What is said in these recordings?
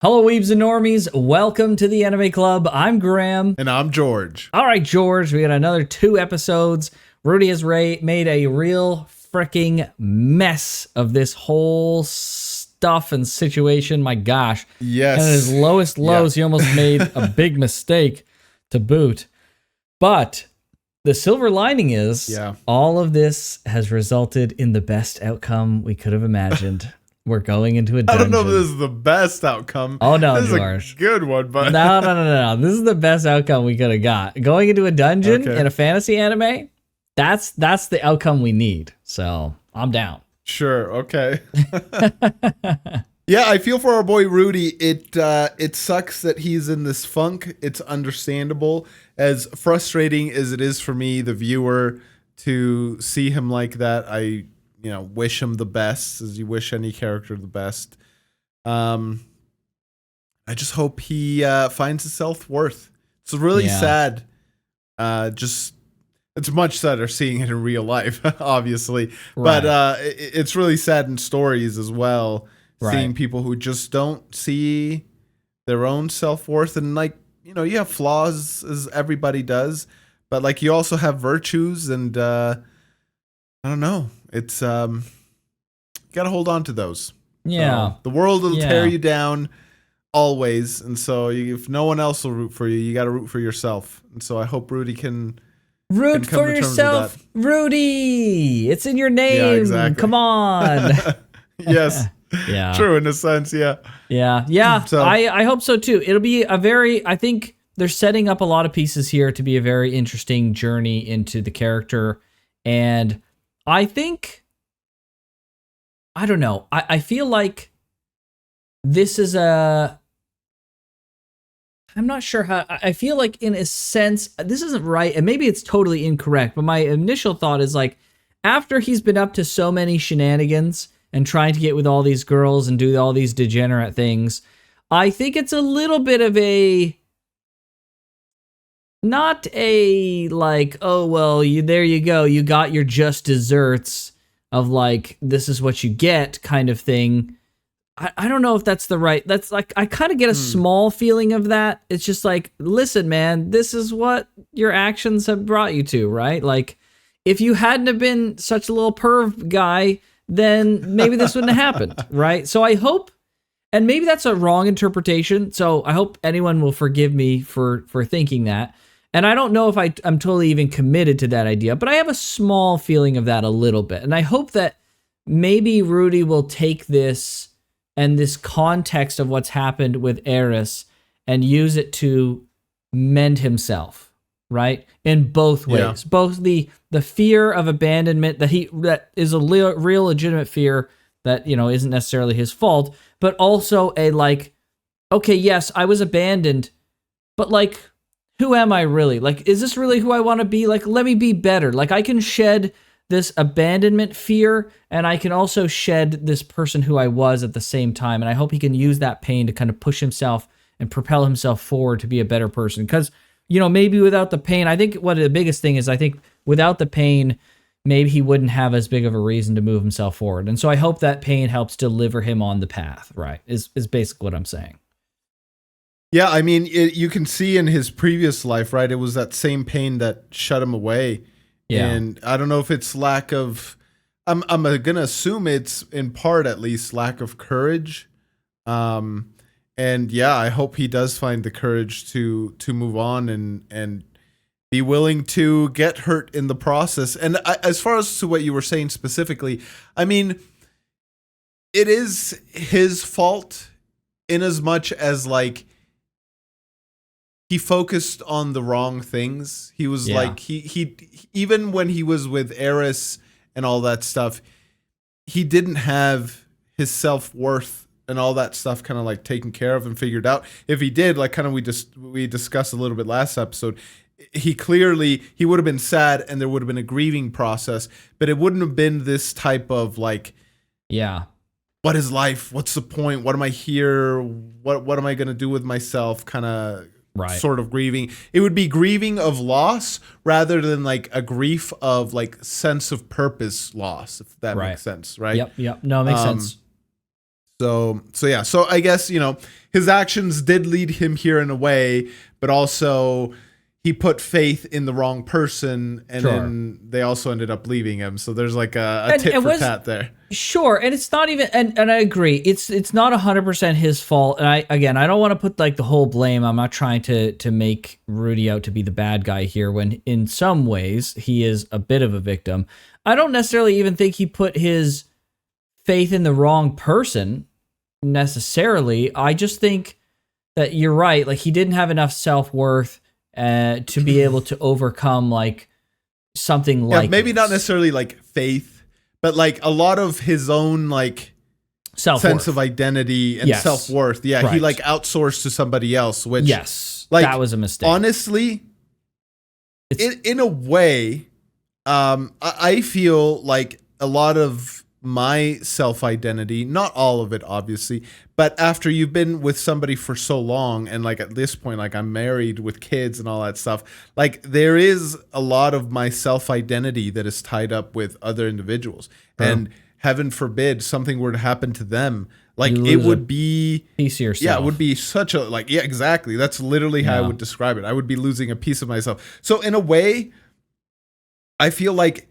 Hello, Weebs and Normies. Welcome to the Anime Club. I'm Graham. And I'm George. All right, George, we got another 2 episodes. Rudy has made a real freaking mess of this whole stuff and situation. My gosh. Yes. And at his lowest lows, he almost made a big mistake to boot. But the silver lining is all of this has resulted in the best outcome we could have imagined. We're going into a dungeon. I don't know if this is the best outcome. Oh, no, this George. is a good one, but... No. This is the best outcome we could have got. Going into a dungeon in a fantasy anime, that's the outcome we need. So, I'm down. Sure, okay. Yeah, I feel for our boy Rudy. It sucks that he's in this funk. It's understandable. As frustrating as it is for me, the viewer, to see him like that, I wish him the best, as you wish any character the best. I just hope he finds his self-worth. It's really sad. It's much sadder seeing it in real life, obviously. Right. But it's really sad in stories as well, seeing people who just don't see their own self-worth. And you have flaws, as everybody does, but you also have virtues, and I don't know. It's gotta hold on to those. Yeah. The world will tear you down always, and so if no one else will root for you, you gotta root for yourself. And so I hope Rudy can root for yourself, Rudy. It's in your name. Yeah, exactly. Come on. Yes. Yeah. True in a sense. Yeah. Yeah. So I hope so too. It'll be I think they're setting up a lot of pieces here to be a very interesting journey into the character, and I think, I don't know, I feel like this is I'm not sure how, I feel like in a sense, this isn't right, and maybe it's totally incorrect, but my initial thought is after he's been up to so many shenanigans and trying to get with all these girls and do all these degenerate things, I think it's a little bit of not a oh, well, there you go, you got your just desserts of this is what you get kind of thing. I don't know if that's the right, that's I kind of get a small feeling of that. It's just listen, man, this is what your actions have brought you to, right? If you hadn't have been such a little perv guy, then maybe this wouldn't have happened, right? So I hope, and maybe that's a wrong interpretation, so I hope anyone will forgive me for thinking that. And I don't know if I'm totally even committed to that idea, but I have a small feeling of that a little bit. And I hope that maybe Rudy will take this and this context of what's happened with Eris and use it to mend himself, right? In both ways. Yeah. Both the fear of abandonment that is a real legitimate fear that, isn't necessarily his fault, but also okay, yes, I was abandoned, but who am I really? Is this really who I want to be? Let me be better. I can shed this abandonment fear, and I can also shed this person who I was at the same time. And I hope he can use that pain to kind of push himself and propel himself forward to be a better person. Because, maybe without the pain, I think what the biggest thing is, I think without the pain, maybe he wouldn't have as big of a reason to move himself forward. And so I hope that pain helps deliver him on the path, right? Is basically what I'm saying. Yeah, I mean, you can see in his previous life, right? It was that same pain that shut him away. Yeah. And I don't know if it's lack of, I'm going to assume it's in part at least lack of courage. And yeah, I hope he does find the courage to move on and be willing to get hurt in the process. And as far as to what you were saying specifically, I mean, it is his fault in as much as he focused on the wrong things. He was he even when he was with Eris and all that stuff, he didn't have his self-worth and all that stuff kind of taken care of and figured out. If he did, we discussed a little bit last episode, he would have been sad and there would have been a grieving process, but it wouldn't have been this type of what is life? What's the point? What am I here? What am I going to do with myself? Kind of sort of grieving. It would be grieving of loss rather than a grief of sense of purpose loss, if that makes sense, right? Yep. No, it makes sense. So yeah. So I guess, you know, his actions did lead him here in a way, but also he put faith in the wrong person, and then they also ended up leaving him. So there's like a tit for tat there. Sure, and it's not even, and I agree, it's not 100% his fault. And I don't want to put like the whole blame. I'm not trying to make Rudy out to be the bad guy here, when in some ways he is a bit of a victim. I don't necessarily even think he put his faith in the wrong person necessarily. I just think that you're right. Like, he didn't have enough self-worth to be able to overcome like something like maybe not necessarily like faith, but like a lot of his own like sense of identity and self-worth. Yeah, right. He like outsourced to somebody else, which like, that was a mistake. Honestly, in a way, I feel like a lot of my self-identity, not all of it obviously, but after you've been with somebody for so long, and like at this point, like I'm married with kids and all that stuff, like there is a lot of my self-identity that is tied up with other individuals. And heaven forbid something were to happen to them, like it would be piece of yourself. Yeah, it would be such a like, yeah, exactly. That's literally how I would describe it. I would be losing a piece of myself. So in a way, I feel like,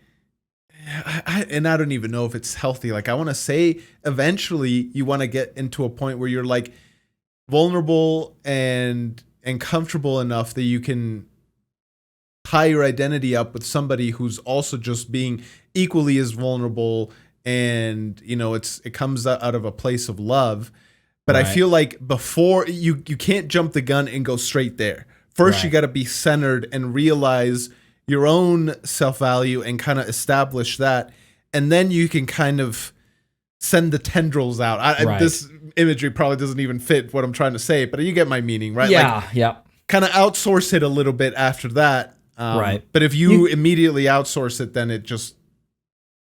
and I don't even know if it's healthy. Like, I want to say eventually you want to get into a point where you're like vulnerable and comfortable enough that you can tie your identity up with somebody who's also just being equally as vulnerable, and you know, it comes out of a place of love. But I feel like before you can't jump the gun and go straight there. First, you got to be centered and realize your own self-value and kind of establish that, and then you can kind of send the tendrils out. This imagery probably doesn't even fit what I'm trying to say, but you get my meaning, right? Yeah, like, kind of outsource it a little bit after that. But if you immediately outsource it, then it just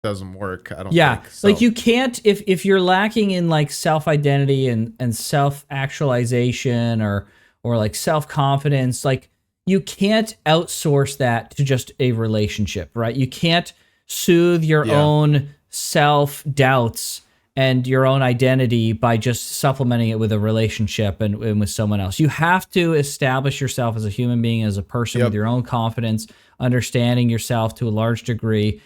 doesn't work. I don't think. So. Like you can't, if you're lacking in like self-identity and self-actualization or like self-confidence, like you can't outsource that to just a relationship, right? You can't soothe your own self-doubts and your own identity by just supplementing it with a relationship and with someone else. You have to establish yourself as a human being, as a person with your own confidence, understanding yourself to a large degree,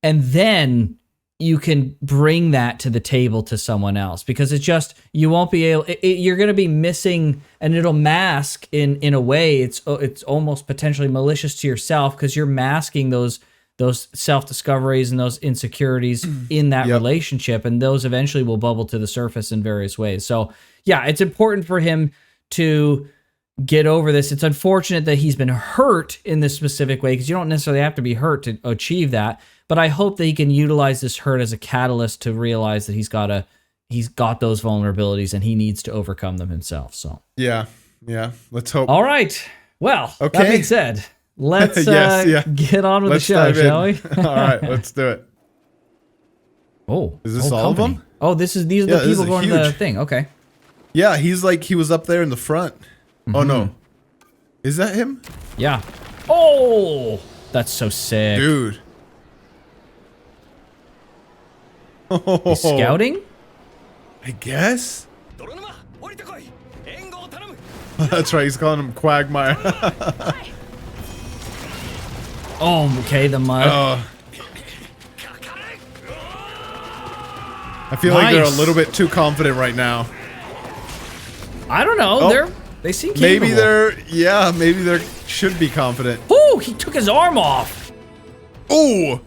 and then you can bring that to the table to someone else, because it's just, you won't be able, you're going to be missing, and it'll mask in a way, it's almost potentially malicious to yourself, because you're masking those self-discoveries and those insecurities in that relationship, and those eventually will bubble to the surface in various ways. So yeah, it's important for him to get over this. It's unfortunate that he's been hurt in this specific way, because you don't necessarily have to be hurt to achieve that. But I hope that he can utilize this hurt as a catalyst to realize that he's got those vulnerabilities and he needs to overcome them himself. So yeah, let's hope. All right. Well, that being said, let's get on with the show, shall we? All right, let's do it. Oh, is this all company. of them? Oh, these are the people going to the thing. Okay. Yeah, he was up there in the front. Mm-hmm. Oh no, is that him? Yeah. Oh, that's so sick, dude. He's scouting? I guess. That's right, he's calling him Quagmire. Oh, okay, the mud. I feel like they're a little bit too confident right now. I don't know. They seem capable. Maybe they should be confident. Oh, he took his arm off. Oh,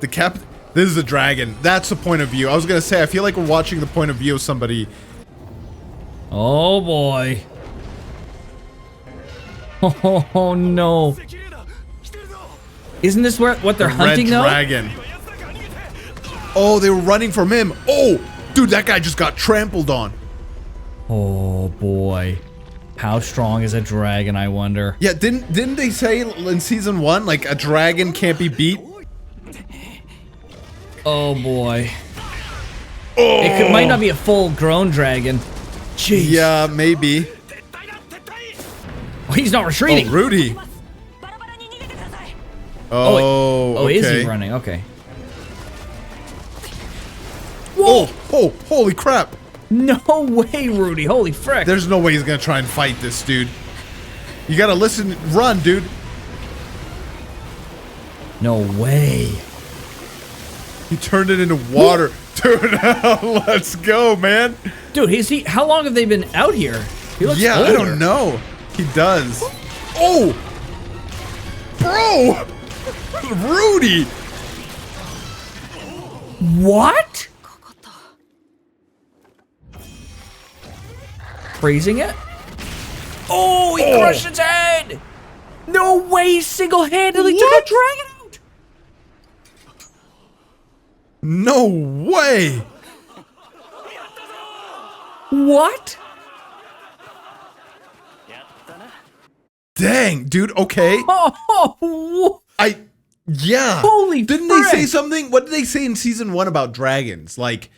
the cap. This is a dragon. That's the point of view. I was gonna say, I feel like we're watching the point of view of somebody. Oh boy. Oh no. Isn't this what they're hunting though? Red dragon. Oh, they were running from him. Oh, dude, that guy just got trampled on. Oh boy. How strong is a dragon, I wonder? Yeah, didn't they say in season 1, like, a dragon can't be beat? Oh boy. Oh. It might not be a full-grown dragon. Jeez. Yeah, maybe. Oh, he's not retreating. Oh, Rudy. Okay. Is he running? Okay. Whoa! Oh, holy crap! No way, Rudy. Holy frick. There's no way he's gonna try and fight this dude. You gotta listen, run, dude. No way. He turned it into water. Dude, let's go, man. Dude, how long have they been out here? He looks older. I don't know. He does. Oh! Bro! Rudy! What? Freezing it? Oh, he crushed its head! No way, he single-handedly took a dragon out! No way! What? Dang, dude, okay. Oh, yeah. Holy Didn't frick. they say something? What did they say in season 1 about dragons? Like,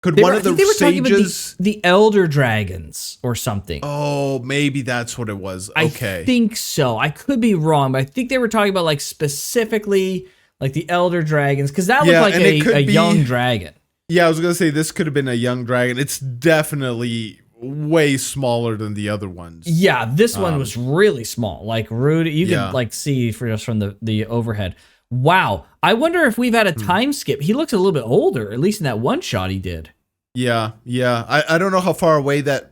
could they one were, of the I think they were talking about sages... the elder dragons or something. Oh, maybe that's what it was. Okay. I think so. I could be wrong, but I think they were talking about like specifically like the elder dragons, because that looked like a young dragon. Yeah, I was gonna say this could have been a young dragon. It's definitely way smaller than the other ones. Yeah, this one was really small. Like Rudy, you could like see just from the overhead. Wow. I wonder if we've had a time skip. He looks a little bit older, at least in that one shot he did. Yeah. I don't know how far away that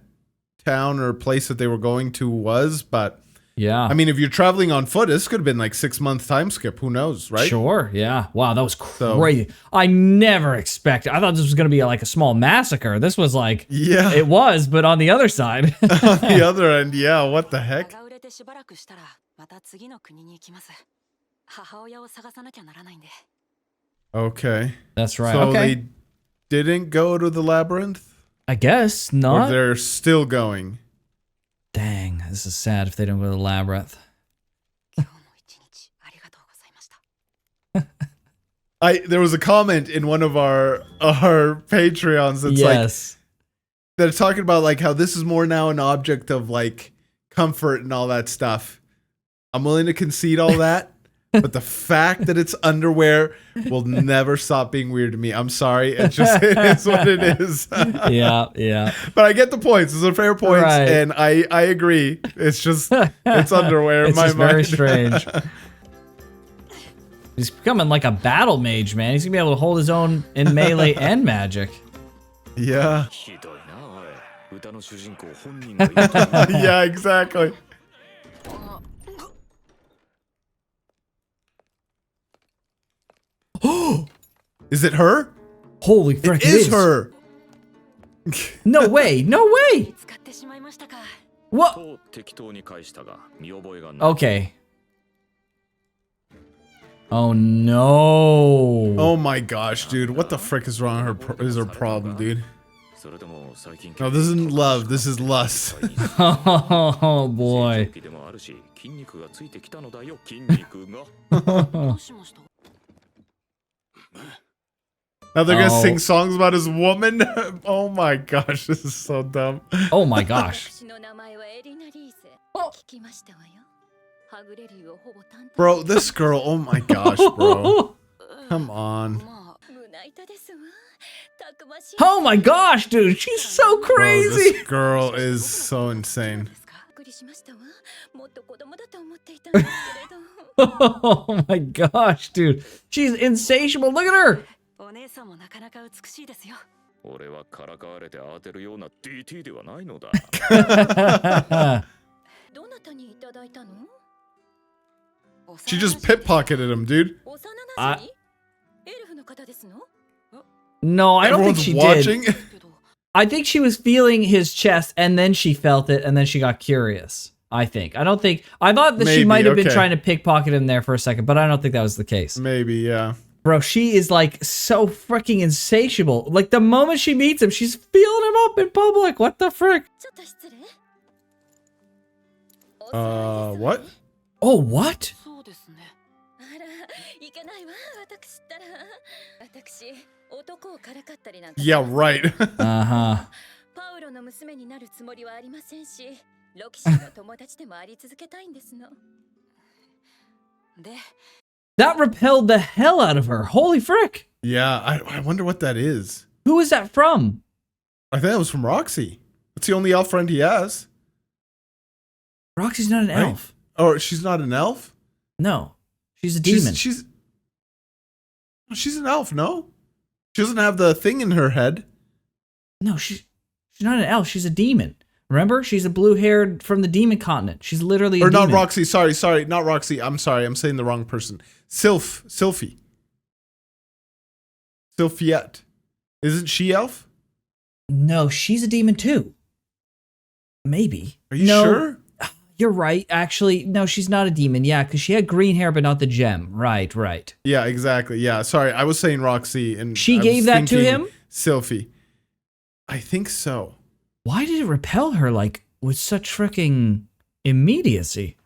town or place that they were going to was, but yeah. I mean, if you're traveling on foot, this could have been like 6 month time skip. Who knows, right? Sure. Yeah. Wow, that was crazy. I never expected. I thought this was going to be like a small massacre. This was like, yeah, it was, but on the other side. On the other end, yeah. What the heck? Okay. That's right. So okay. they didn't go to the labyrinth? I guess not. Or they're still going. Dang, this is sad if they don't go to the labyrinth. There was a comment in one of our Patreons that's like, they're talking about like how this is more now an object of like comfort and all that stuff. I'm willing to concede all that, but the fact that it's underwear will never stop being weird to me. I'm sorry, it is what it is. yeah. But I get the points. Those are fair points, right. And I agree. It's just it's underwear in my mind. Very strange. He's becoming like a battle mage, man. He's gonna be able to hold his own in melee and magic. Yeah. Yeah, exactly. Is it her? Holy frick, it is her. No way, no way. What? Okay. Oh no. Oh my gosh, dude. What the frick is wrong is her problem, dude? No, this isn't love. This is lust. Oh boy. Now they're gonna sing songs about his woman? Oh my gosh, this is so dumb. Oh my gosh. Bro, this girl, oh my gosh, bro. Come on. Oh my gosh, dude, she's so crazy. Bro, this girl is so insane. Oh my gosh, dude. She's insatiable. Look at her. She just pickpocketed him, dude. No, I don't think she watching. did. I think she was feeling his chest and then she felt it and then she got curious. I think. I thought that she might have been trying to pickpocket him there for a second, but I don't think that was the case. Maybe, yeah. Bro, she is like so freaking insatiable. Like the moment she meets him, she's feeling him up in public. What the frick? What? Oh, what? Yeah, right. Uh-huh. That repelled the hell out of her. Holy frick. Yeah, I wonder what that is. Who is that from? I think that was from Roxy. That's the only elf friend he has. Roxy's not an elf. Or she's not an elf? No. She's a demon. She's an elf, no? She doesn't have the thing in her head. No, she's not an elf. She's a demon. Remember? She's a blue-haired from the demon continent. She's literally a demon. Or not Roxy. Sorry. Not Roxy. I'm sorry. I'm saying the wrong person. Sylphie. Sylphiette. Isn't she elf? No, she's a demon too. Maybe. Are you sure? You're right. Actually, no, she's not a demon. Yeah, because she had green hair, but not the gem. Right. Yeah, exactly. Yeah, sorry. I was saying Roxy. And she gave that to him? Sylphie. I think so. Why did it repel her, like, with such freaking immediacy?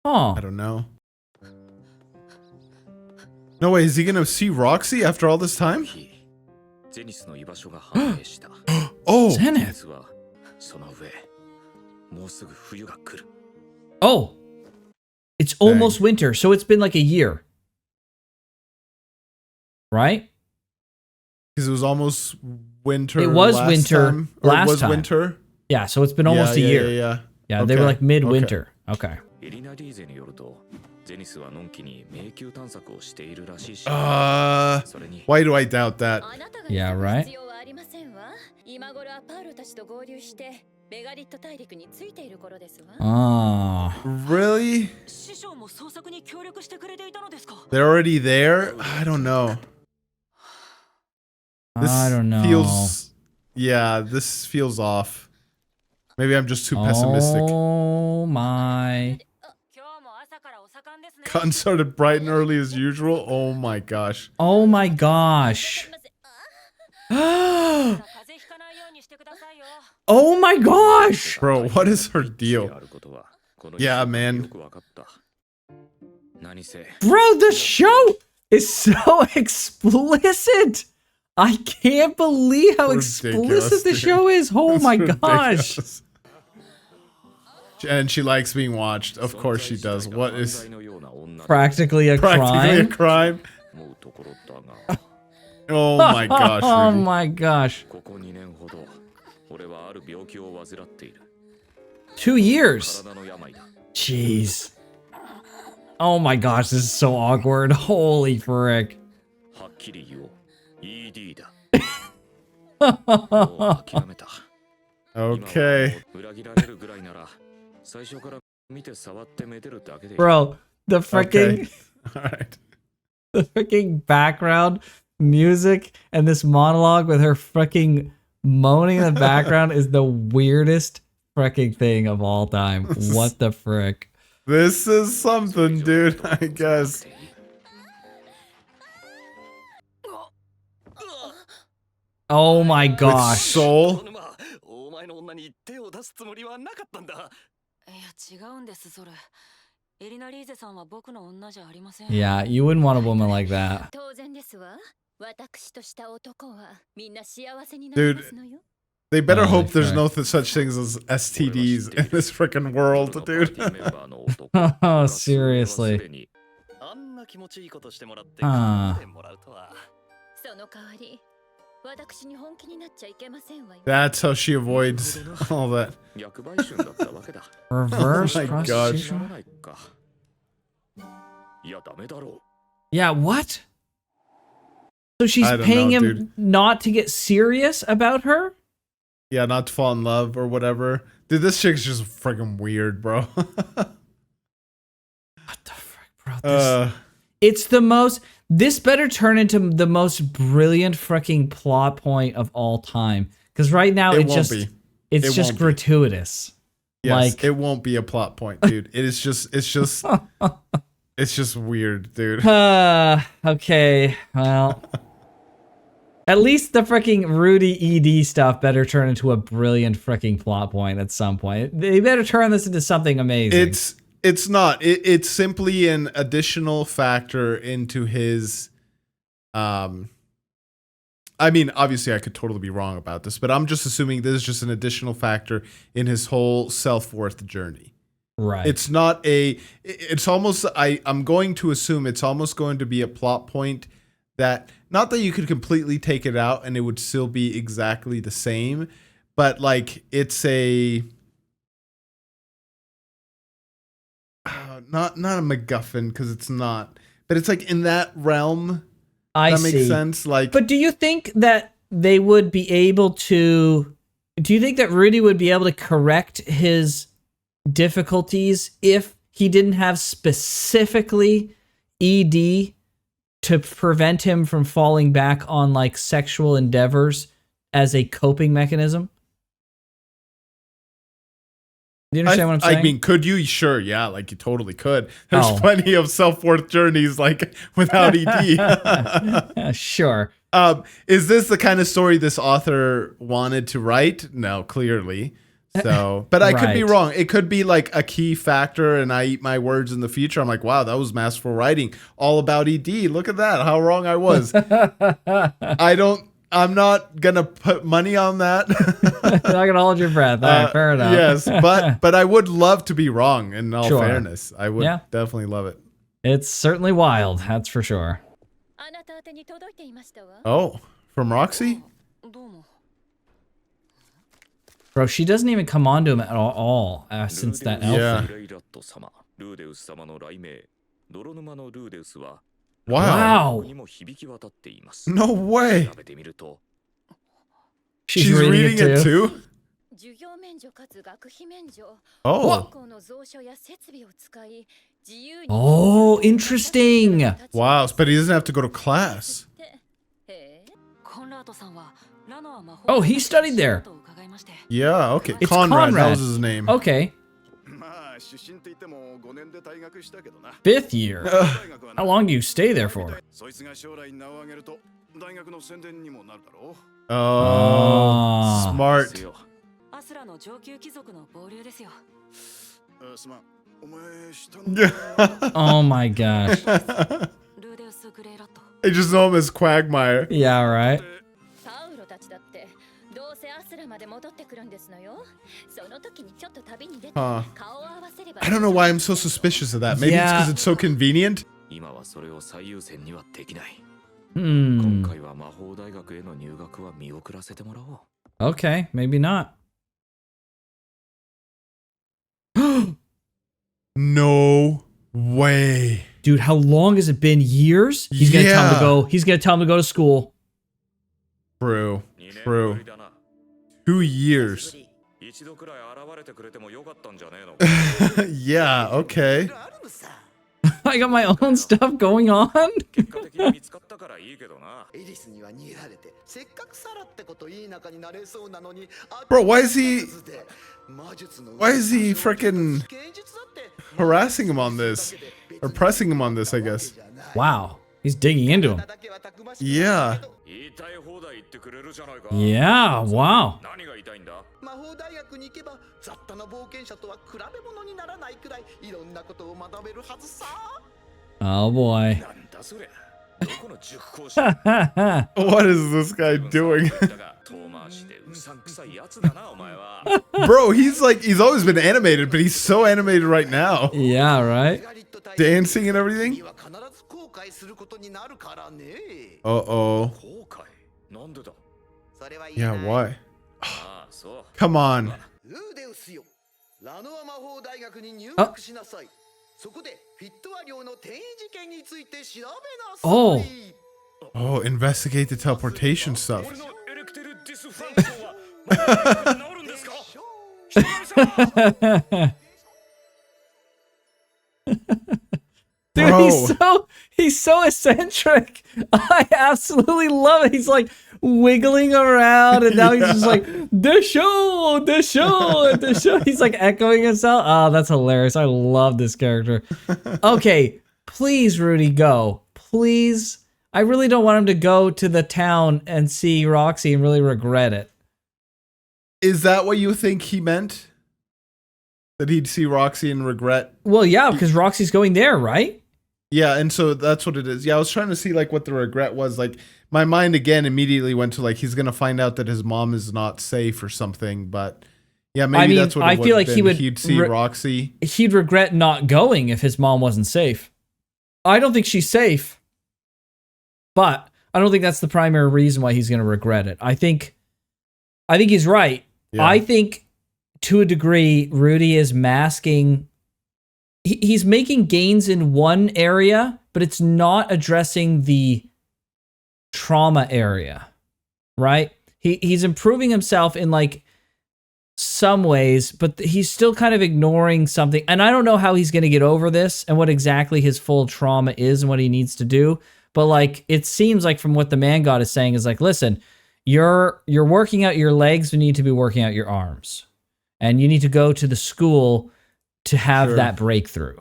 Oh. I don't know. No way, is he gonna see Roxy after all this time? Oh! Zenith! Oh! It's almost winter, so it's been like a year. Right? Because it was almost winter. It was last winter time, last time. Winter? Yeah, so it's been almost a year. Yeah, they were like mid-winter. Okay. Why do I doubt that? Yeah, right? Oh. Really? They're already there? I don't know. I don't know. This feels off. Maybe I'm just too pessimistic. Oh my. Cotton started bright and early as usual. Oh my gosh. Oh my gosh. Oh my gosh. Bro, what is her deal? Yeah, man. Bro, the show is so explicit. I can't believe how explicit the show is. Oh my gosh. And she likes being watched. Of course she does. What is... Practically a crime? Oh my gosh, Rudy. Oh my gosh. 2 years. Jeez. Oh my gosh, this is so awkward. Holy frick. Okay. Bro, the freaking... Okay. All right. The freaking background music and this monologue with her freaking moaning in the background is the weirdest freaking thing of all time. What the frick? This is something, dude, I guess. Oh my gosh. Soul? Yeah, you wouldn't want a woman like that. Dude, they better hope there's no such things as STDs in this freaking world, dude. Oh, seriously. That's how she avoids all that. Reverse oh my prostitution? Yeah, what? So she's paying him dude. not to get serious about her? Yeah, not to fall in love or whatever. Dude, this chick's just freaking weird, bro. What the frick, bro? It's the most... This better turn into the most brilliant freaking plot point of all time. Because right now it's just gratuitous. Yes, like, it won't be a plot point, dude. It's just it's just weird, dude. Okay, well. At least the freaking Rudy ED stuff better turn into a brilliant freaking plot point at some point. They better turn this into something amazing. It's not. It's simply an additional factor into his. I mean, obviously, I could totally be wrong about this, but I'm just assuming this is just an additional factor in his whole self-worth journey. Right. It's not a. It's almost. I'm going to assume it's almost going to be a plot point that, not that you could completely take it out and it would still be exactly the same, but like it's a not a MacGuffin because it's not, but it's like in that realm. That makes sense. Like, but do you think that they would be able to? Do you think that Rudy would be able to correct his difficulties if he didn't have specifically ED to prevent him from falling back on like sexual endeavors as a coping mechanism? Do you understand what I'm saying? I mean, could you? Sure, yeah, like you totally could. There's plenty of self-worth journeys like without ED. Sure. Is this the kind of story this author wanted to write? No, clearly. So, but I could be wrong. It could be like a key factor, and I eat my words in the future. I'm like, wow, that was masterful writing, all about ED. Look at that, how wrong I was. I'm not gonna put money on that. You're not gonna hold your breath. All right, fair enough. Yes, but I would love to be wrong. In all fairness, I would definitely love it. It's certainly wild, that's for sure. Oh, from Roxy? Bro, she doesn't even come on to him at all since that elf. Yeah. Wow. No way. She's reading it too? Oh. Oh, interesting. Wow, but he doesn't have to go to class. Oh, he studied there. Yeah, okay. It's Conrad, that was his name. Okay. 5th year. How long do you stay there for? Oh, smart. Oh my gosh. I just know him as Quagmire. Yeah, right. Huh. I don't know why I'm so suspicious of that. Maybe it's because it's so convenient. Okay, maybe not. No way. Dude, how long has it been? Years? He's gonna tell him to go. He's gonna tell him to go to school. True. 2 years. Yeah, okay. I got my own stuff going on. Bro, why is he freaking harassing him on this? Or pressing him on this, I guess. Wow. He's digging into him. Yeah. Yeah, wow. Oh boy. What is this guy doing? Bro, he's always been animated, but he's so animated right now. Yeah, right? Dancing and everything. Uh-oh. Yeah, why? Come on. Oh. Oh, investigate the teleportation stuff. Dude, he's so eccentric. I absolutely love it. He's like wiggling around, and now he's just like the show. He's like echoing himself. Oh, that's hilarious. I love this character. Okay, please, Rudy, go. Please. I really don't want him to go to the town and see Roxy and really regret it. Is that what you think he meant? That he'd see Roxy and regret? Well, yeah, because Roxy's going there, right? Yeah, and so that's what it is. Yeah, I was trying to see like what the regret was. Like my mind again immediately went to like he's gonna find out that his mom is not safe or something. But yeah, maybe that's what it would. I feel like he'd see Roxy. He'd regret not going if his mom wasn't safe. I don't think she's safe, but I don't think that's the primary reason why he's gonna regret it. I think he's right. Yeah. I think to a degree, Rudy is masking. He's making gains in one area, but it's not addressing the trauma area, right? He's improving himself in like some ways, but he's still kind of ignoring something. And I don't know how he's going to get over this and what exactly his full trauma is and what he needs to do. But like, it seems like from what the man god is saying is like, listen, you're working out your legs, you need to be working out your arms. And you need to go to the school to have that breakthrough.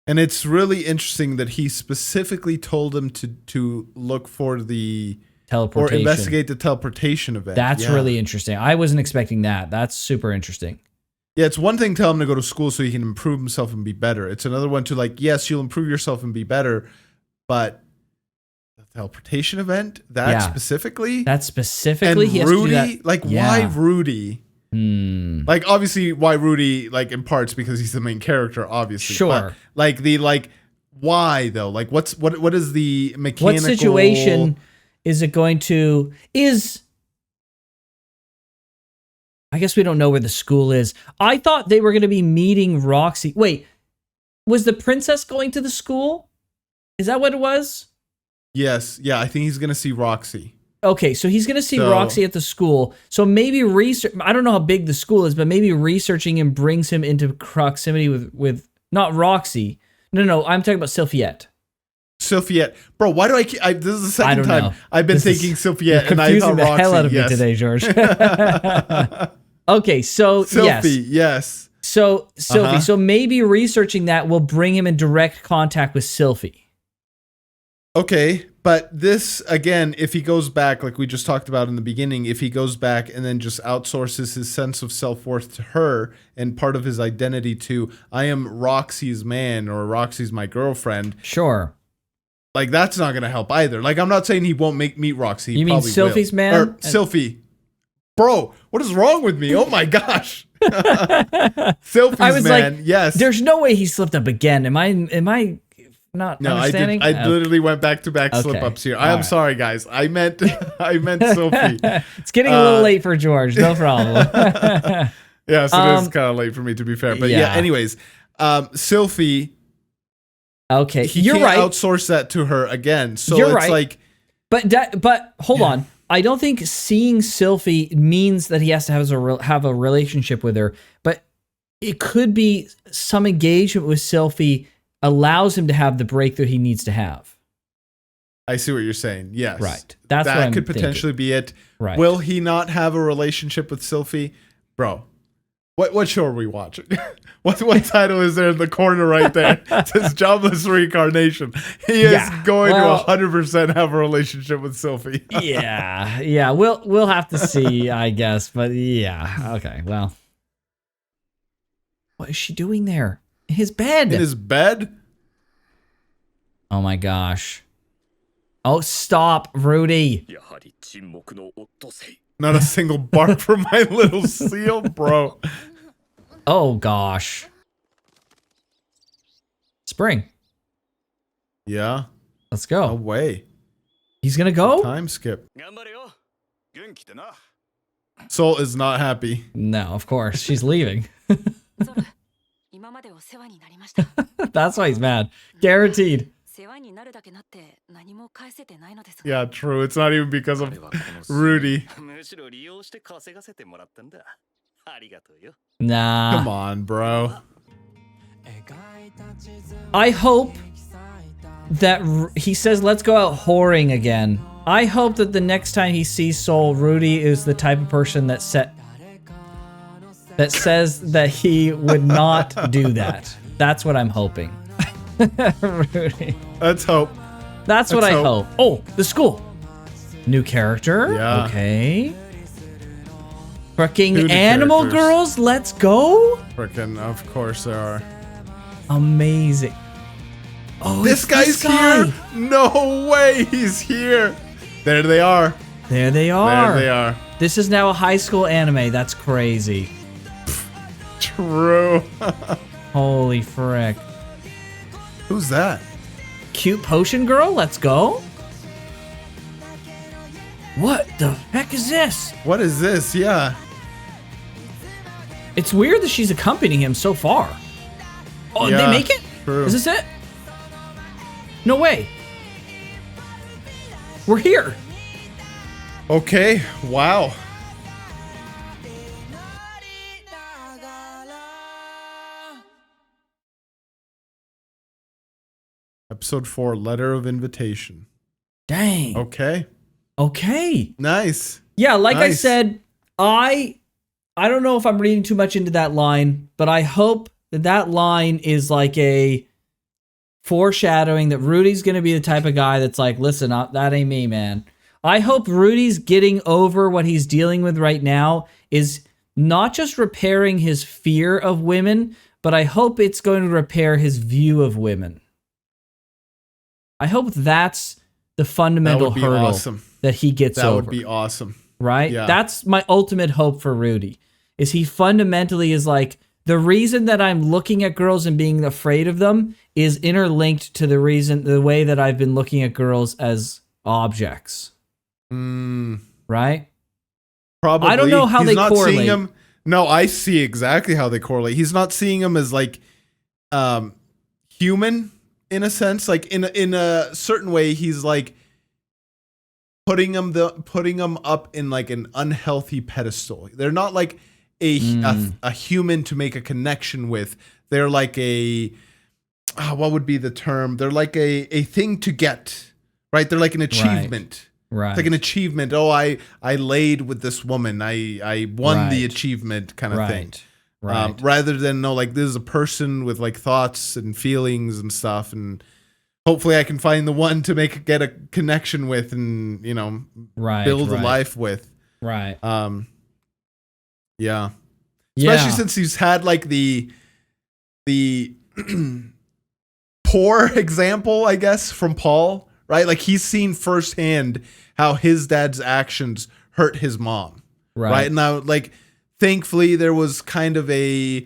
And it's really interesting that he specifically told him to look for the teleportation. Or investigate the teleportation event. That's really interesting. I wasn't expecting that. That's super interesting. Yeah, it's one thing to tell him to go to school so he can improve himself and be better. It's another one to like, yes, you'll improve yourself and be better, but the teleportation event, specifically? That specifically? And he has Rudy? to do that. Like, why Rudy? Like, obviously, why Rudy, like, in parts because he's the main character, obviously. Sure. But, why, though? Like, what is the mechanical... What situation is it going to... I guess we don't know where the school is. I thought they were going to be meeting Roxy. Wait, was the princess going to the school? Is that what it was? Yes. Yeah, I think he's going to see Roxy. Okay, so he's going to see Roxy at the school. So maybe I don't know how big the school is, but maybe researching him brings him into proximity with not Roxy. No, I'm talking about Sylphiette. Sylphiette. Bro, why do this is the second time know. I've been thinking Sylphiette and I thought Roxy. Confusing the hell out of me today, George. Okay, so Sylphie, yes. So Sylphie, so maybe researching that will bring him in direct contact with Sylphie. Okay, but this, again, if he goes back, like we just talked about in the beginning, if he goes back and then just outsources his sense of self-worth to her and part of his identity to, I am Roxy's man or Roxy's my girlfriend. Sure. Like, that's not going to help either. Like, I'm not saying he won't meet Roxy. You mean Sylphie's man? Or Sylphie. Bro, what is wrong with me? Oh my gosh. Sylphie's man, yes. There's no way he slipped up again. Am I not understanding? I literally went back-to-back slip-ups here. I am sorry, guys. I meant Sophie. It's getting a little late for George. No problem. Yes, it is kind of late for me, to be fair. But yeah anyways, Sylphie. Okay, he you're can't right. Outsource that to her again. So you're it's right. like... But hold on. I don't think seeing Sylphie means that he has to have a relationship with her. But it could be some engagement with Sylphie allows him to have the breakthrough he needs to have. I see what you're saying. Yes. Right. That could potentially be it. Right. Will he not have a relationship with Sylphie? Bro, what show are we watching? What title is there in the corner right there? It says Jobless Reincarnation. He is going to 100% have a relationship with Sylphie. Yeah. We'll have to see, I guess. But yeah. Okay, well. What is she doing there? In his bed. In his bed? Oh my gosh. Oh, stop, Rudy. Not a single bark from my little seal, bro. Oh gosh. Spring. Yeah. Let's go. No way. He's gonna go? Time skip. Soul is not happy. No, of course. She's leaving. That's why he's mad. Guaranteed. Yeah, true. It's not even because of Rudy. Nah. Come on, bro. I hope that he says, let's go out whoring again. I hope that the next time he sees Soul, Rudy is the type of person that says that he would not do that. That's what I'm hoping. Rudy. Let's hope. That's what I hope. Oh, the school. New character. Yeah. Okay. Freaking animal girls. Let's go. Freaking, of course there are. Amazing. Oh, this guy's here. No way he's here. There they are. There they are. There they are. This is now a high school anime. That's crazy. True. Holy frick. Who's that? Cute potion girl? Let's go. What the heck is this? What is this? Yeah. It's weird that she's accompanying him so far. Oh, Yeah, they make it? true. Is this it? No way. We're here. Okay. Wow. Episode 4, Letter of Invitation. Dang. Okay. Okay. Nice. Yeah, like I Nice. said, I don't know if I'm reading too much into that line, but I hope that that line is like a foreshadowing that Rudy's going to be the type of guy that's like, listen, that ain't me, man. I hope Rudy's getting over what he's dealing with right now is not just repairing his fear of women, but I hope it's going to repair his view of women. I hope that's the fundamental That would be hurdle awesome. that he gets That over. would be awesome. Right? Yeah. That's my ultimate hope for Rudy. Is he fundamentally is like, the reason that I'm looking at girls and being afraid of them is interlinked to the way that I've been looking at girls as objects. Right? Probably. I don't know how He's they not correlate. Seeing him, no, I see exactly how they correlate. He's not seeing him as like human in a sense. Like in a certain way, he's like putting them up in like an unhealthy pedestal. They're not like a human to make a connection with. They're like what would be the term? They're like a thing to get, right? They're like an achievement. Right. It's like an achievement. Oh, I laid with this woman. I won the Right. achievement kind of thing. Right. Rather than like this is a person with like thoughts and feelings and stuff, and hopefully I can find the one to get a connection with and build a life with. Right. Yeah. Especially since he's had like the poor example, I guess, from Paul, right? Like he's seen firsthand how his dad's actions hurt his mom. Right. And now, like, thankfully there was kind of a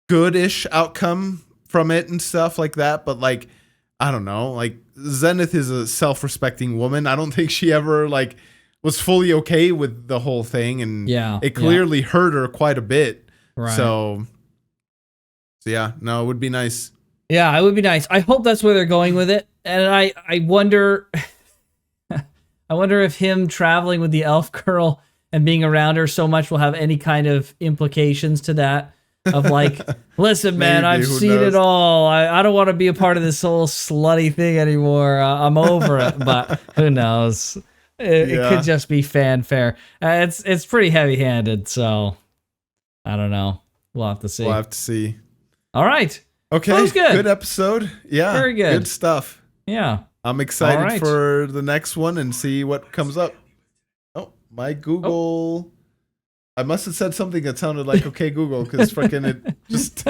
goodish outcome from it and stuff like that. But like, I don't know, like Zenith is a self-respecting woman. I don't think she ever like was fully okay with the whole thing, and it clearly hurt her quite a bit. Right. So yeah, no, it would be nice. Yeah, it would be nice. I hope that's where they're going with it. And I wonder I wonder if him traveling with the elf girl and being around her so much will have any kind of implications to that. Of like, listen, man, I've seen it all. I don't want to be a part of this whole slutty thing anymore. I'm over it. But who knows? It could just be fanfare. It's pretty heavy-handed, so I don't know. We'll have to see. We'll have to see. All right. Okay. That was good. Good episode. Yeah. Very good. Good stuff. Yeah. I'm excited for the next one and see what comes up. Oh, my Google. I must have said something that sounded like okay Google because freaking it just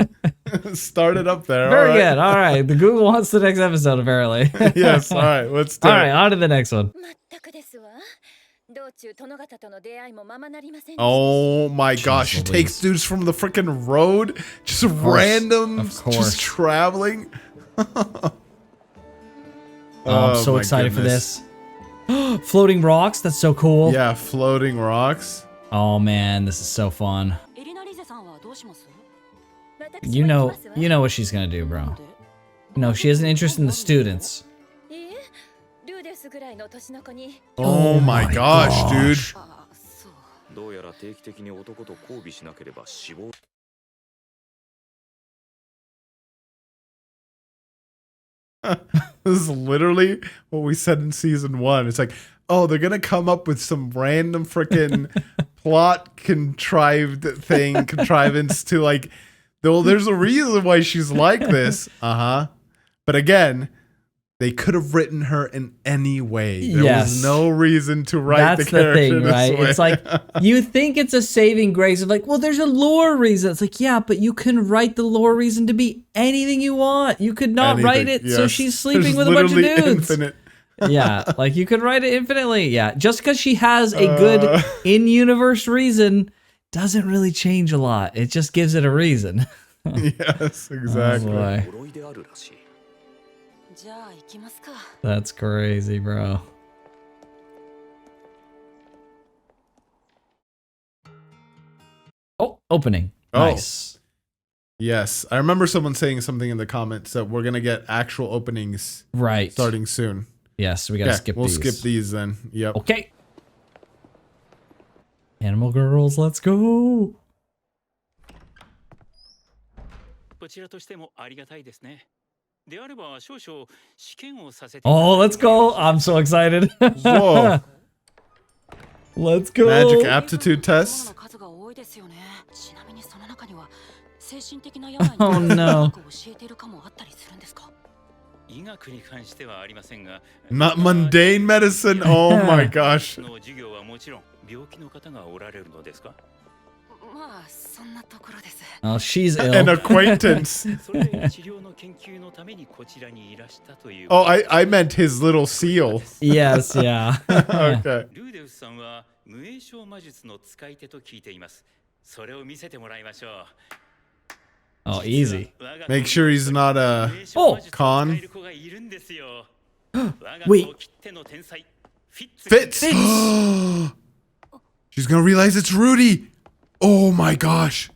started up there. Very good. All right. The Google wants the next episode, apparently. Yes. All right. Let's do it. All right. On to the next one. Oh my gosh. She Louise. takes dudes from the freaking road. Just random. Just traveling. I'm so excited for this. Floating rocks. That's so cool. Yeah. Floating rocks. Oh man, this is so fun. You know what she's gonna do, bro. No, she has an interest in the students. Oh my gosh, dude. This is literally what we said in season 1. It's like, oh, they're gonna come up with some random freaking plot contrivance to like, though there's a reason why she's like this. But again, they could have written her in any way. There was no reason to write the character thing, this right? way. It's like, you think it's a saving grace of like, well, there's a lore reason. It's like, yeah, but you can write the lore reason to be anything you want. You could not write it so she's sleeping with a bunch of dudes. Infinite. Yeah, like you could write it infinitely. Yeah, just because she has a good in-universe reason doesn't really change a lot. It just gives it a reason. Yes, exactly. Oh, boy. That's crazy, bro. Oh, opening. Nice. Yes. I remember someone saying something in the comments that we're going to get actual openings starting soon. Yes, we got to skip these. We'll skip these then. Yep. Okay. Animal girls, let's go. Oh, let's go. I'm so excited. Whoa. Let's go. Magic aptitude test. Oh no. Not mundane medicine. Oh my gosh. Oh, she's ill. An acquaintance. Oh, I meant his little seal. Yes, yeah. Okay. Oh, easy. Make sure he's not a con. Wait. Fitz. She's gonna realize it's Rudy. Oh my gosh.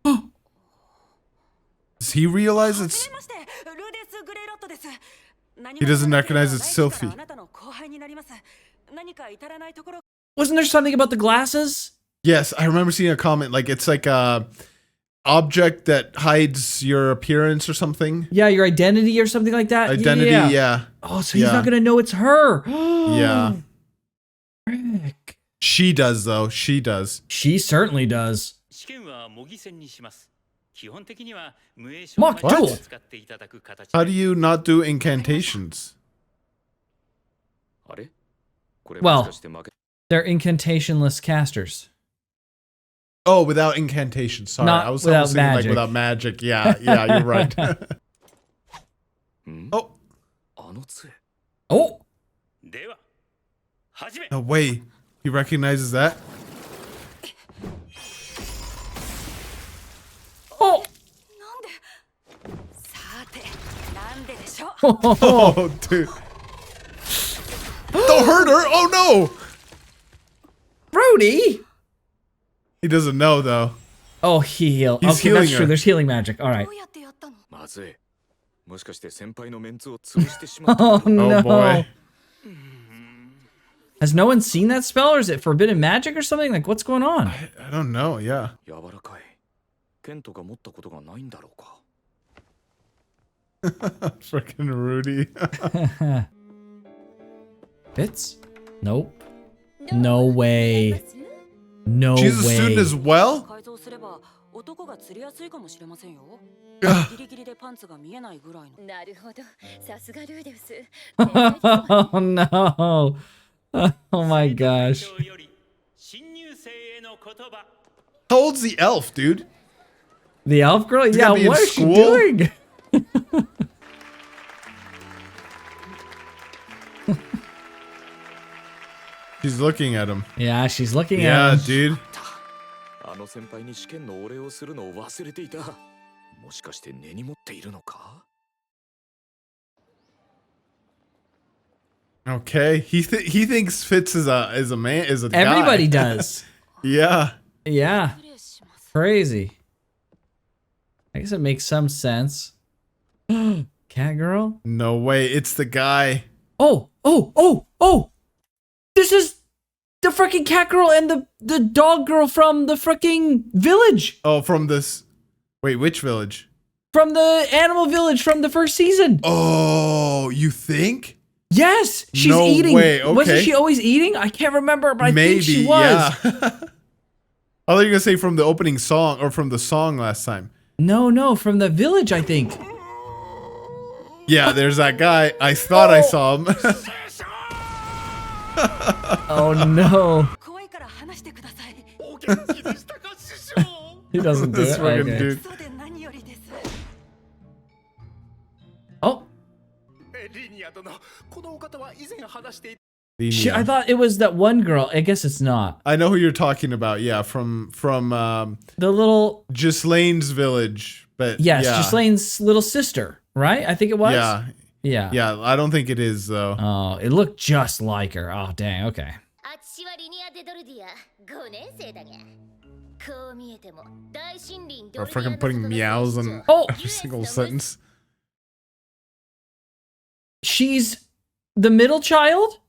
Does he realize it's... He doesn't recognize it's Sylphie. Wasn't there something about the glasses? Yes, I remember seeing a comment like it's like a object that hides your appearance or something. Yeah, your identity or something like that. Identity, yeah. Oh, so he's not gonna know it's her. Yeah. Frick. She does though. She does. She certainly does. What? How do you not do incantations? Well, they're incantationless casters. Oh, without incantations. Sorry, I was thinking like without magic. Yeah, yeah, you're right. Oh. Oh. No way. He recognizes that. Oh. Oh, dude. Don't hurt her. Oh, no. Rudy. He doesn't know, though. Oh, he healed. He's okay, healing that's true. her. There's healing magic. All right. Oh, no. Oh, boy. Has no one seen that spell, or is it forbidden magic or something? Like, what's going on? I don't know, yeah. Freaking Rudy. Fitz? Nope. No way. No She's a way. student as well? Oh no. Oh my gosh. How old's the elf, dude? The elf girl? She's Yeah, gotta be in what is she school? doing? She's looking at him. Yeah, she's looking at Yeah, him. dude. Okay, he thinks Fitz is a guy. Everybody does. Yeah. Yeah. Crazy. I guess it makes some sense. Cat girl? No way, it's the guy. Oh! This is the freaking cat girl and the dog girl from the freaking village. Oh, from this. Wait, which village? From the animal village from the first season. Oh, you think? Yes, she's No eating. way, okay. Wasn't she always eating? I can't remember, but I Maybe, think she was. yeah. I thought you were gonna say from the opening song or from the song last time. No, from the village, I think. Yeah, there's that guy. I thought I saw him. Oh no. He doesn't do This it. fucking Okay. dude. Oh. I I thought it was that one girl. I guess it's not. know who you're talking about. Yeah, from The little Ghislaine's village. But yes, yeah. Ghislaine's little sister, right? I think it was. Yeah. Yeah. Yeah, I don't think it is though. Oh, it looked just like her. Oh, dang. Okay. Or freaking putting meows on every single sentence. She's the middle child?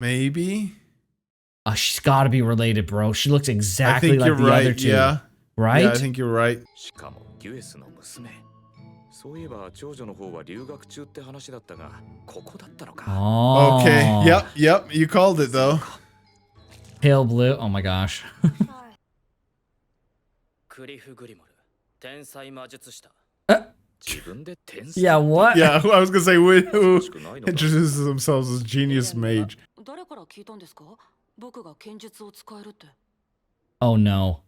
Maybe. Oh, she's got to be related, bro. She looks exactly like the right, other two. Yeah. Right? Yeah, I think you're right. Oh. Okay. Yep. You called it though. Pale blue. Oh my gosh. Yeah, what? Yeah, I was gonna say who introduces themselves as genius mage. Oh no.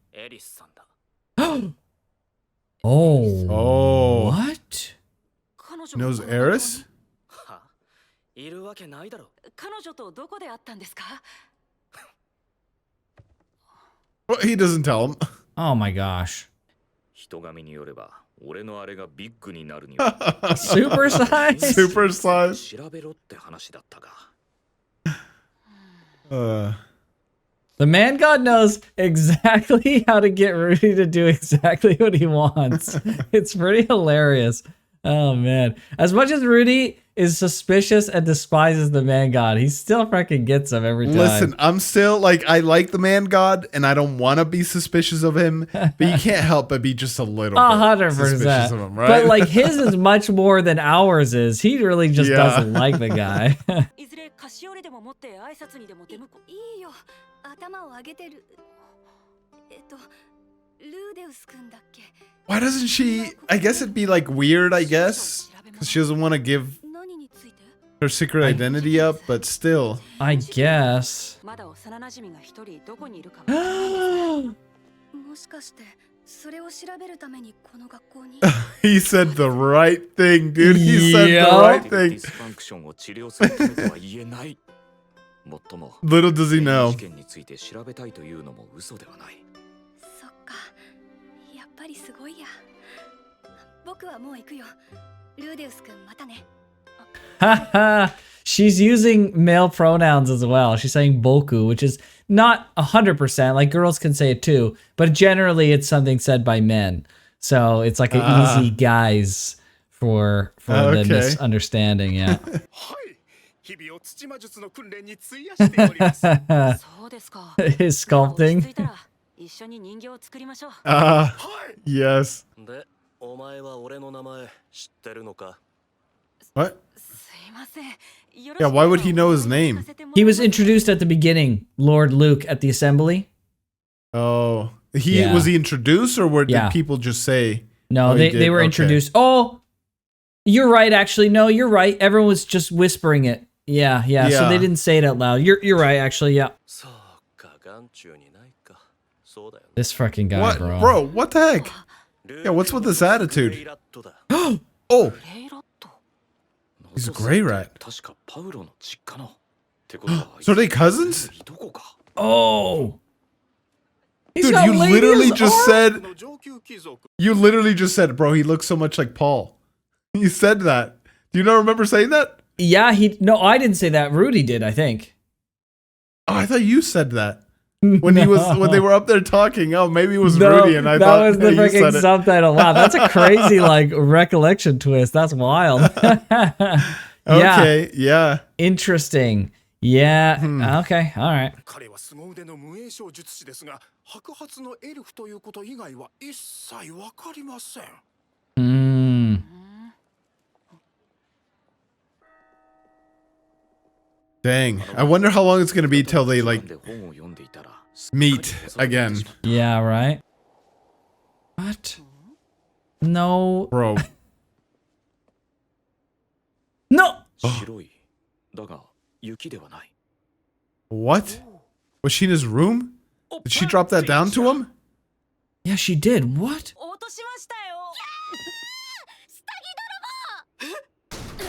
Oh. What? Knows Eris? Well, he doesn't tell him. Oh my gosh. Super size? Super size. The man god knows exactly how to get Rudy to do exactly what he wants. It's pretty hilarious. Oh man. As much as Rudy is suspicious and despises the man god, he still freaking gets him every time. Listen, I'm still like, I like the man god and I don't want to be suspicious of him, but you can't help but be just a little bit 100%. suspicious of him, right? But like his is much more than ours is. He really just doesn't like the guy. Why doesn't she? I guess it'd be like weird, I guess, because she doesn't want to give her secret identity up, but still. I guess. He said the right thing, dude. He said the right thing. Little does he know. She's using male pronouns as well. She's saying boku, which is not 100%. Like girls can say it too, but generally it's something said by men. So it's like an easy guise for the misunderstanding. Yeah. His sculpting. Yes. What? Yeah, why would he know his name? He was introduced at the beginning, Lord Luke, at the assembly. Oh, was he introduced, or did people just say? No, they were introduced. Oh, you're right. Actually, no, you're right. Everyone was just whispering it. Yeah. So they didn't say it out loud. You're right. Actually, yeah. This fucking guy, what? Bro, what the heck? Yeah, what's with this attitude? Oh. He's a gray rat. So are they cousins? Oh. Dude, you literally just said, bro, he looks so much like Paul. You said that. Do you not remember saying that? Yeah, no, I didn't say that. Rudy did, I think. Oh, I thought you said that. When they were up there talking. Oh, maybe it was Rudy, and I thought that was the freaking subtitle. Wow, that's a crazy like recollection twist. That's wild. Okay, yeah. Interesting. Yeah. Okay. All right. Dang. I wonder how long it's gonna be till they like meet again. Yeah, right. What? No. Bro. No. What? Was she in his room? Did she drop that down to him? Yeah, she did. What?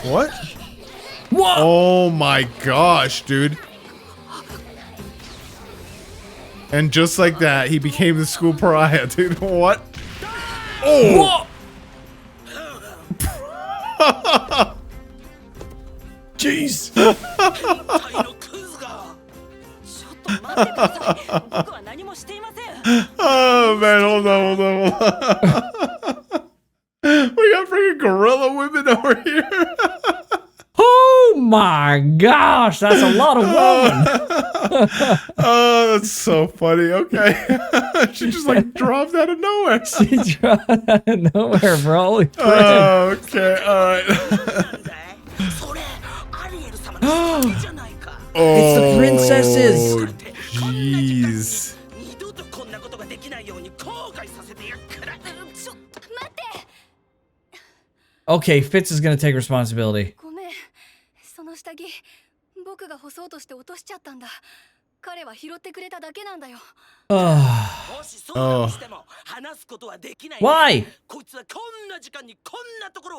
What? What? Oh my gosh, dude. And just like that, he became the school pariah, dude. What? Oh! Jeez. Oh man, hold on. We got freaking gorilla women over here. Oh my gosh, that's a lot of women. Oh, that's so funny. Okay. She just like dropped out of nowhere. She dropped out of nowhere, bro. Holy crap. Oh, okay. All right. It's the princesses. Jeez. Okay, Fitz is gonna take responsibility. Why?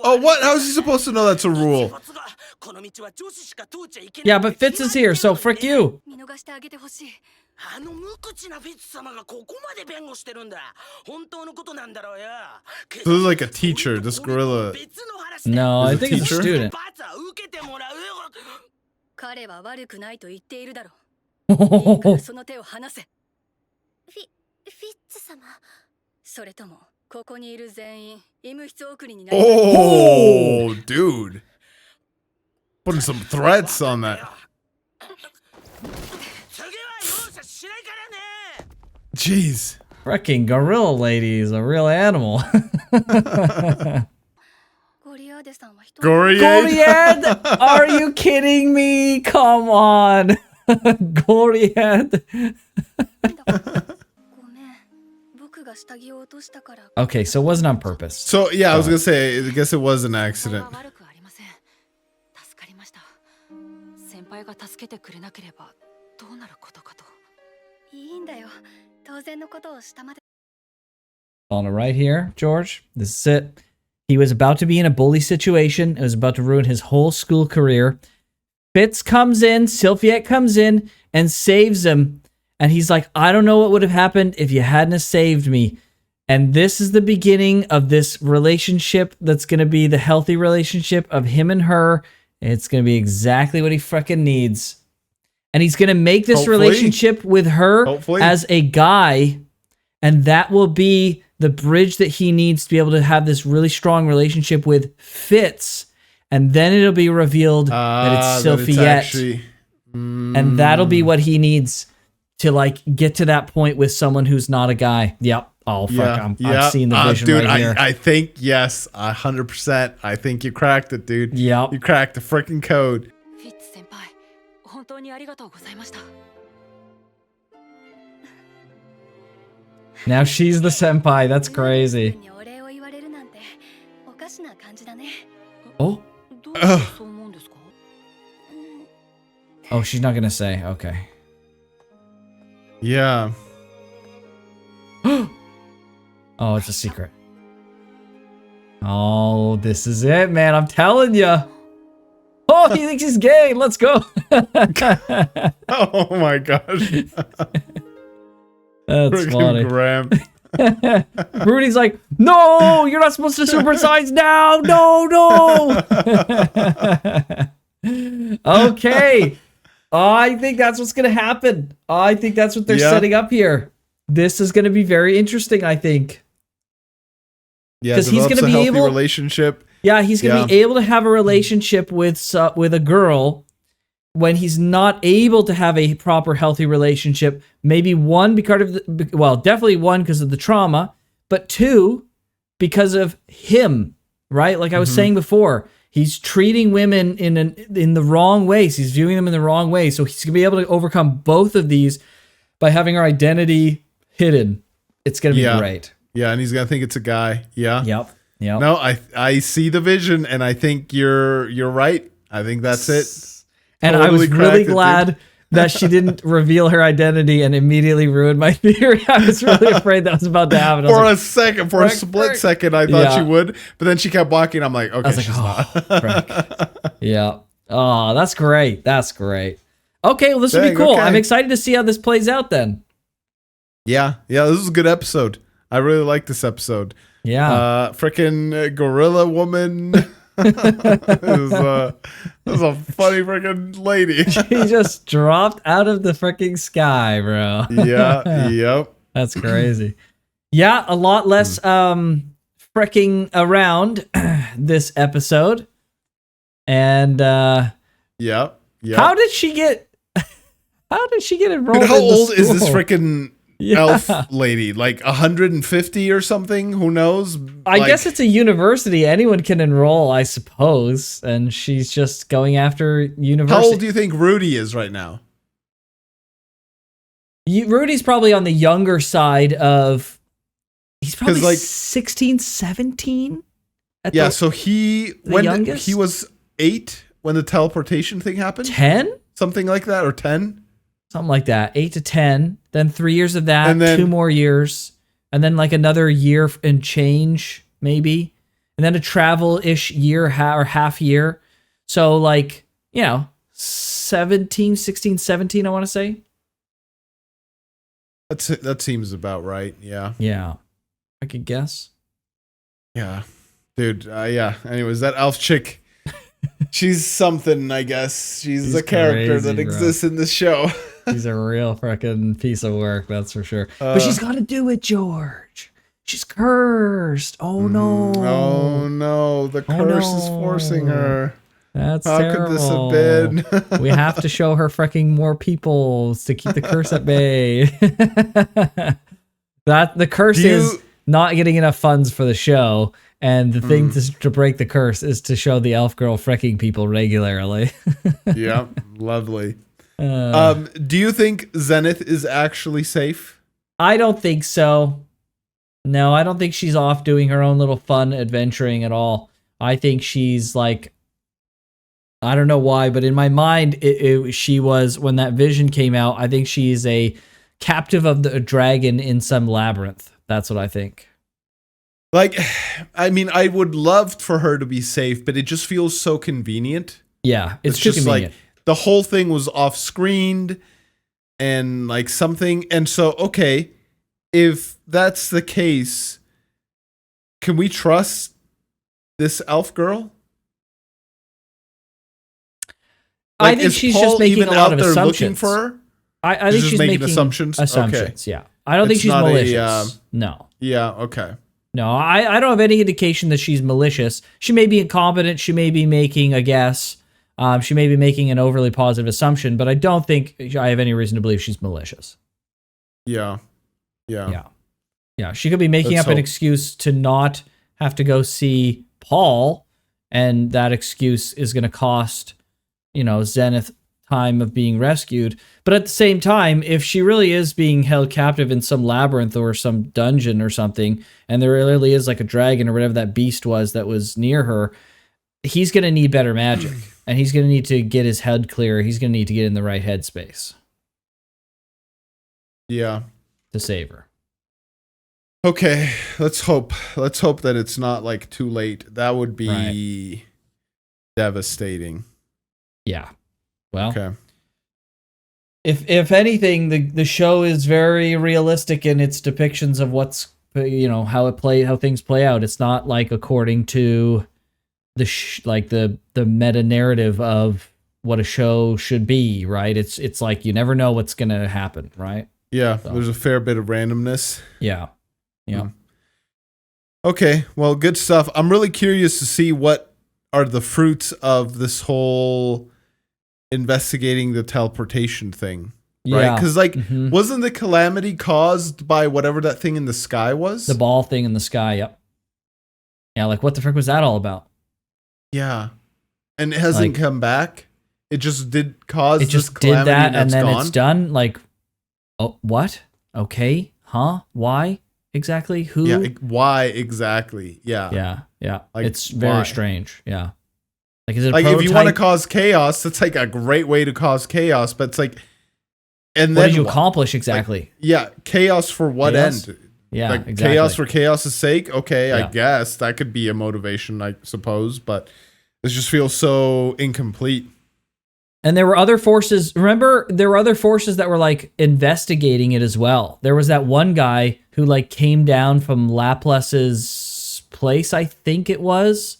Oh, what? How is he supposed to know that's a rule? Yeah, but Fitz is here, so frick you. This is like a teacher, this gorilla. No, I Is it think it's a teacher? student. Oh, dude. Putting some threats on that. Jeez. Freaking gorilla lady is a real animal. Goriad? Are you kidding me? Come on. Goriad. Okay, so it wasn't on purpose. So, yeah, I was gonna say, I guess it was an accident. On it right here, George. This is it. He was about to be in a bully situation. It was about to ruin his whole school career. Fitz comes in, Sylphiette comes in and saves him. And he's like, I don't know what would have happened if you hadn't have saved me. And this is the beginning of this relationship that's going to be the healthy relationship of him and her. It's going to be exactly what he freaking needs. And he's going to make this relationship with her as a guy. And that will be the bridge that he needs to be able to have this really strong relationship with Fitz. And then it'll be revealed that it's Sylphiette. And that'll be what he needs to like get to that point with someone who's not a guy. Yep. Oh, fuck. I'm seeing the vision dude, right here. I think, yes, 100%. I think you cracked it, dude. Yep. You cracked the freaking code. Now she's the senpai. That's crazy. Oh. Oh, she's not gonna say. Okay. Yeah. Oh, it's a secret. Oh, this is it, man. I'm telling you. Oh, he thinks he's gay. Let's go. Oh my gosh. That's funny. Graham. Rudy's like, no, you're not supposed to supersize now. No. Okay. I think that's what's going to happen. I think that's what they're setting up here. This is going to be very interesting, I think. Yeah, because he's going to be able relationship. Yeah, he's going to be able to have a relationship with a girl when he's not able to have a proper healthy relationship. Maybe one because of definitely one because of the trauma, but two because of him, right? Like I was saying before, he's treating women in the wrong ways. He's viewing them in the wrong way. So he's going to be able to overcome both of these by having her identity hidden. It's going to be great. Yeah, and he's going to think it's a guy. Yeah. Yep. No, I see the vision, and I think you're right. I think that's it. And I was really glad that she didn't reveal her identity and immediately ruin my theory. I was really afraid that was about to happen. For a split second, I thought she would, but then she kept walking. I'm like, okay, she's not. Yeah. Oh, that's great. That's great. Okay, well, this will be cool. Okay. I'm excited to see how this plays out then. Yeah, this is a good episode. I really like this episode. Yeah. Freaking gorilla woman. It was a funny freaking lady. She just dropped out of the freaking sky, bro. Yeah, yep. That's crazy. Yeah, a lot less freaking around this episode. And yep. How did she get enrolled? Dude, how in the old is this school? freaking elf lady? Like 150 or something? Who knows? I guess it's a university. Anyone can enroll, I suppose. And she's just going after university. How old do you think Rudy is right now? Rudy's probably on the younger side of... He's probably like 16, 17? Yeah, so he was 8 when the teleportation thing happened? 10? Something like that, or 10? Something like that. 8 to 10. Then 3 years of that, and then, 2 more years. And then like another year and change, maybe. And then a travel-ish year or half year. So like, 16, 17, I want to say. That seems about right, yeah. Yeah. I could guess. Yeah. Dude, yeah. Anyways, that elf chick, she's something, I guess. She's a character crazy, that exists in this show. She's a real fucking piece of work, that's for sure. But she's got to do it, George. She's cursed. Oh, no. Oh, no. The curse is forcing her. That's How terrible. could this have been? We have to show her freaking more people to keep the curse at bay. The curse is not getting enough funds for the show, and the thing to break the curse is to show the elf girl freaking people regularly. Yeah, lovely. Do you think Zenith is actually safe? I don't think so. No, I don't think she's off doing her own little fun adventuring at all. I think she's like, I don't know why, but in my mind, she was, when that vision came out, I think she's a captive of the dragon in some labyrinth. That's what I think. Like, I mean, I would love for her to be safe, but it just feels so convenient. Yeah, it's too just convenient. Like the whole thing was off-screened and like something. And so, okay, if that's the case, can we trust this elf girl? Like, I think she's just making a lot of assumptions. Looking for her? I think she's making assumptions. Okay. Yeah, I don't think she's malicious. No. Yeah. Okay. No, I don't have any indication that she's malicious. She may be incompetent. She may be making a guess. She may be making an overly positive assumption, but I don't think I have any reason to believe she's malicious. Yeah. She could be making up an excuse to not have to go see Paul, and that excuse is going to cost, Zenith time of being rescued. But at the same time, if she really is being held captive in some labyrinth or some dungeon or something, and there really is like a dragon or whatever that beast was that was near her, he's going to need better magic, and he's going to need to get his head clear. He's going to need to get in the right headspace. Yeah. To save her. Okay, let's hope that it's not like too late. That would be devastating. Yeah. Well, okay. If anything, the show is very realistic in its depictions of what's how things play out. It's not like according to the meta narrative of what a show should be, right? It's like you never know what's gonna happen, right? Yeah, so there's a fair bit of randomness. Yeah. Okay, well, good stuff. I'm really curious to see what are the fruits of this whole investigating the teleportation thing, right? Because wasn't the calamity caused by whatever that thing in the sky was? The ball thing in the sky, yep. Yeah, like what the frick was that all about? Yeah, and it hasn't come back. It just did cause. It just did that, and then it's done. Like, oh, what? Okay, huh? Why exactly? Who? Yeah, why exactly? Yeah. Like, it's very strange. Yeah. Like, is it like if you want to cause chaos, that's like a great way to cause chaos. But it's like, and what then did you accomplish exactly? Like, chaos for what end? Yeah, like exactly. Chaos for chaos' sake. Okay, I guess that could be a motivation, I suppose. But it just feels so incomplete. And there were other forces. Remember, there were other forces that were like investigating it as well. There was that one guy who like came down from Laplace's place, I think it was.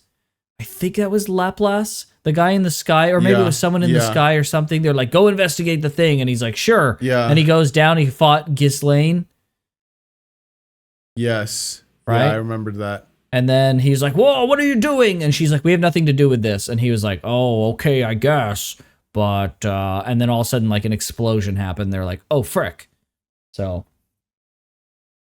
I think that was Laplace, the guy in the sky, or maybe it was someone in the sky or something. They're like, go investigate the thing. And he's like, sure. Yeah. And he goes down, he fought Ghislaine. Yes. Right? Yeah, I remembered that. And then he's like, whoa, what are you doing? And she's like, we have nothing to do with this. And he was like, oh, okay, I guess. But, and then all of a sudden, like, an explosion happened. They're like, oh, frick. So,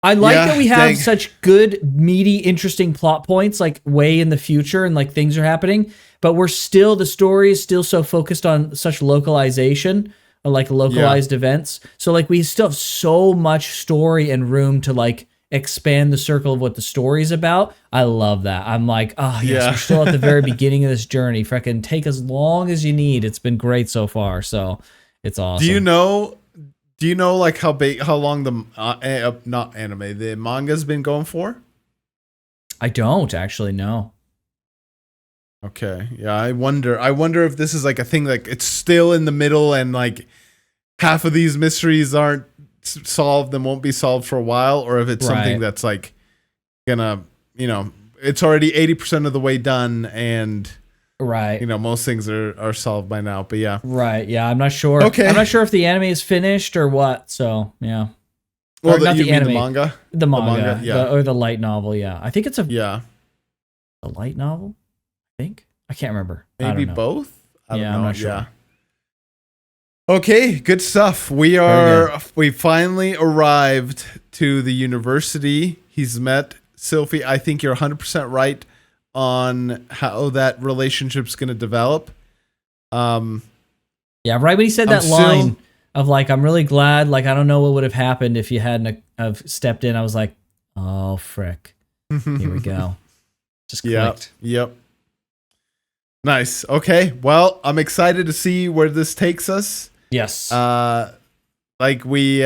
I like that we have such good, meaty, interesting plot points, like, way in the future and, like, things are happening. But we're still, the story is still so focused on such localization, or, like, localized events. So, like, we still have so much story and room to, like, expand the circle of what the story's about. I love that. I'm like, oh yes, we're still at the very beginning of this journey. Freaking take as long as you need. It's been great so far, so it's awesome. Do you know like how long the not anime, the manga's been going for? I don't actually know. Okay. Yeah, I wonder if this is like a thing, like it's still in the middle and like half of these mysteries aren't solved and won't be solved for a while, or if it's something that's like gonna, it's already 80% of the way done and most things are solved by now. But I'm not sure. Okay, I'm not sure if the anime is finished or what. So well, not the anime, the manga, or the light novel. I think it's a light novel. I think I can't remember. Maybe both. I don't know. I'm not sure. Okay, good stuff. We finally arrived to the university. He's met Sylphie. I think you're 100% right on how that relationship's going to develop. Right when he said that line of like, I'm really glad, like I don't know what would have happened if you hadn't have stepped in. I was like, oh frick. Here we go. Just clicked. Yep. Nice. Okay. Well, I'm excited to see where this takes us. Yes. Like we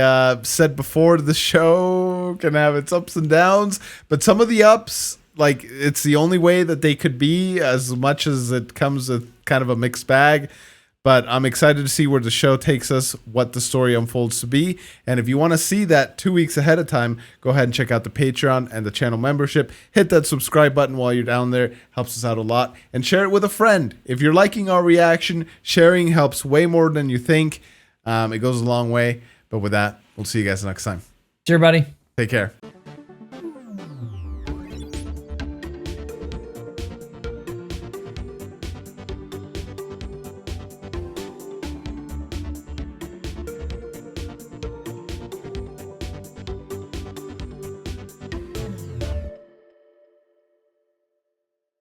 said before, the show can have its ups and downs, but some of the ups, like it's the only way that they could be, as much as it comes with kind of a mixed bag. But I'm excited to see where the show takes us, what the story unfolds to be. And if you want to see that 2 weeks ahead of time, go ahead and check out the Patreon and the channel membership. Hit that subscribe button while you're down there. Helps us out a lot. And share it with a friend. If you're liking our reaction, sharing helps way more than you think. It goes a long way. But with that, we'll see you guys next time. Cheers, buddy. Take care.